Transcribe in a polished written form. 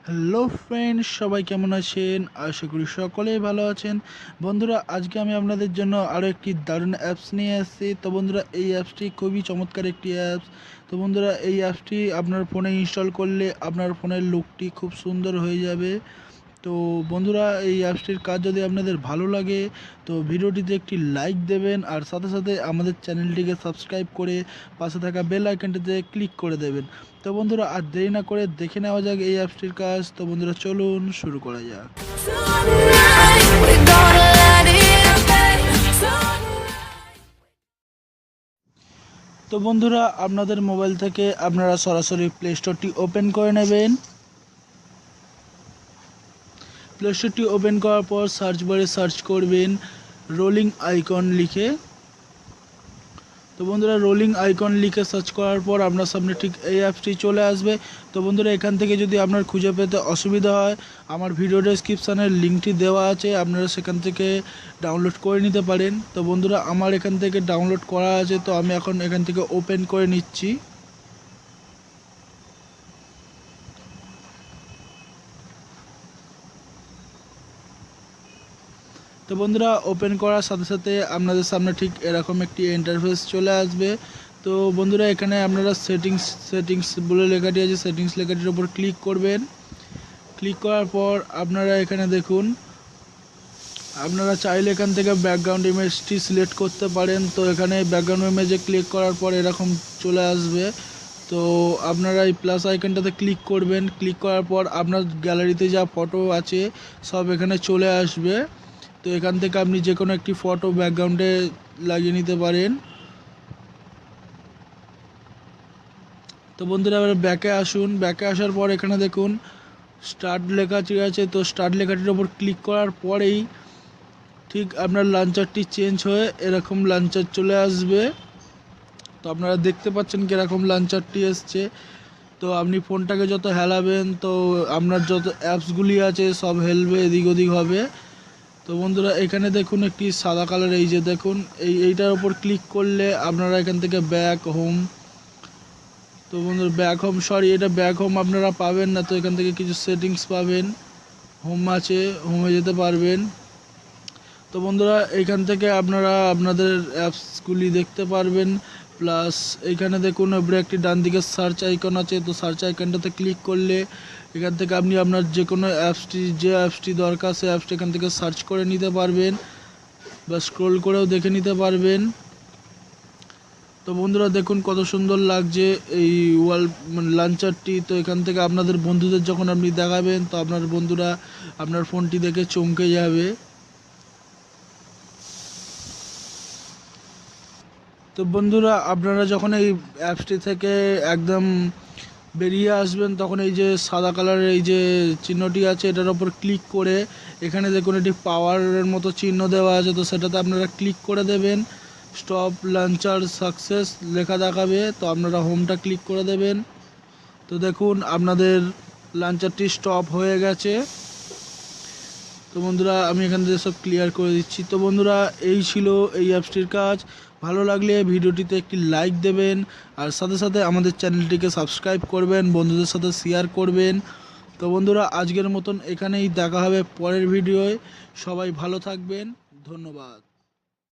Hello friends, সবাই কেমন আছেন? আশা করি সকলেই ভালো আছেন। বন্ধুরা, আজকে আমি আপনাদের জন্য আরও একটি দারুণ অ্যাপস নিয়ে আসছি। তো বন্ধুরা, এই অ্যাপসটি খুবই চমৎকার একটি অ্যাপস। তো বন্ধুরা, এই অ্যাপসটি আপনার ফোনে ইনস্টল করলে আপনার ফোনের লুকটি খুব সুন্দর হয়ে যাবে। তো বন্ধুরা, এই অ্যাপসটির কাজ যদি আপনাদের ভালো লাগে তো ভিডিওটিতে একটি লাইক দেবেন, আর সাথে সাথে আমাদের চ্যানেলটিকে সাবস্ক্রাইব করে পাশে থাকা বেল আইকনটিতে ক্লিক করে দেবেন। তো বন্ধুরা, আর দেরি না করে দেখে নেওয়া যাক এই অ্যাপসটির কাজ। তো বন্ধুরা, চলুন শুরু করা যাক। তো বন্ধুরা, আপনাদের মোবাইল থেকে আপনারা সরাসরি প্লে স্টোরটি ওপেন করে নেবেন। প্লে স্টোরটি ওপেন করার পর সার্চ বারে সার্চ করবেন রোলিং আইকন লিখে। তো বন্ধুরা, রোলিং আইকন লিখে সার্চ করার পর আপনার সামনে ঠিক এই অ্যাপসটি চলে আসবে। তো বন্ধুরা, এখান থেকে যদি আপনার খুঁজে পেতে অসুবিধা হয়, আমার ভিডিও ডেসক্রিপশানের লিঙ্কটি দেওয়া আছে, আপনারা সেখান থেকে ডাউনলোড করে নিতে পারেন। তো বন্ধুরা, আমার এখান থেকে ডাউনলোড করা আছে, তো আমি এখন এখান থেকে ওপেন করে নিচ্ছি। তো বন্ধুরা, ওপেন করার সাথে সাথে আপনাদের সামনে ঠিক এরকম একটি ইন্টারফেস চলে আসবে। তো বন্ধুরা, এখানে আপনারা সেটিংস বলে লেখাটি আছে, সেটিংস লেখাটির উপর ক্লিক করবেন। ক্লিক করার পর আপনারা এখানে দেখুন, আপনারা চাইলে এখান থেকে ব্যাকগ্রাউন্ড ইমেজটি সিলেক্ট করতে পারেন। তো এখানে ব্যাকগ্রাউন্ড ইমেজে ক্লিক করার পর এরকম চলে আসবে। তো আপনারা এই প্লাস আইকনটাতে ক্লিক করবেন। ক্লিক করার পর আপনার গ্যালারিতে যা ফটো আছে সব এখানে চলে আসবে। তো এখান থেকে আপনি যে কোনো একটি ফটো ব্যাকগ্রাউন্ডে লাগিয়ে নিতে পারেন। তো বন্ধুরা, এবার ব্যাকে আসুন। ব্যাকে আসার পর এখানে দেখুন স্টার্ট লেখাটি আছে। তো স্টার্ট লেখাটির ওপর ক্লিক করার পরেই ঠিক আপনার লঞ্চারটি চেঞ্জ হয়ে এরকম লঞ্চার চলে আসবে। তো আপনারা দেখতে পাচ্ছেন কীরকম লঞ্চারটি এসছে। তো আপনি ফোনটাকে যত হেলাবেন তো আপনার যত অ্যাপসগুলি আছে সব হেলবে, এদিক ওদিক হবে। তো বন্ধুরা, এখানে দেখুন একটি সাদা কালার, এই যে দেখুন এইটার ওপর ক্লিক করলে আপনারা এখান থেকে ব্যাক হোম, তো বন্ধুরা এটা ব্যাক হোম আপনারা পাবেন না। তো এখান থেকে কিছু সেটিংস পাবেন, হোম আছে, হোমে যেতে পারবেন। তো বন্ধুরা, এইখান থেকে আপনারা আপনাদের অ্যাপসগুলি দেখতে পারবেন। প্লাস এইখানে দেখুন উপরে একটি ডান দিকে সার্চ আইকন আছে। তো সার্চ আইকনটাতে ক্লিক করলে এখান থেকে আপনি আপনার যে কোনো যে অ্যাপসটি দরকার সে অ্যাপসটি এখান থেকে সার্চ করে নিতে পারবেন বা স্ক্রোল করেও দেখে নিতে পারবেন। তো বন্ধুরা, দেখুন কত সুন্দর লাগছে এই লঞ্চারটি। তো এখান থেকে আপনাদের বন্ধুদের যখন আপনি দেখাবেন তো আপনার বন্ধুরা আপনার ফোনটি দেখে চমকে যাবে। তো বন্ধুরা, আপনারা যখন এই অ্যাপসটি থেকে একদম বেরিয়ে আসবেন তখন এই যে সাদা কালারের এই যে চিহ্নটি আছে এটার ওপর ক্লিক করে এখানে দেখুন এটি পাওয়ারের মতো চিহ্ন দেওয়া আছে। তো সেটাতে আপনারা ক্লিক করে দেবেন। স্টপ লঞ্চার সাকসেস লেখা দেখাবে, তো আপনারা হোমটা ক্লিক করে দেবেন। তো দেখুন আপনাদের লঞ্চারটি স্টপ হয়ে গেছে। তো বন্ধুরা, আমি এখান থেকে সব ক্লিয়ার করে দিচ্ছি। তো বন্ধুরা, এই ছিল এই অ্যাপসটির কাজ। ভালো লাগলে ভিডিওটিতে একটি লাইক দেবেন, আর সাথে সাথে আমাদের চ্যানেলটিকে সাবস্ক্রাইব করবেন, বন্ধুদের সাথে শেয়ার করবেন। তো বন্ধুরা, আজকের মতন এখানেই দেখা হবে পরের ভিডিওয়। সবাই ভালো থাকবেন, ধন্যবাদ।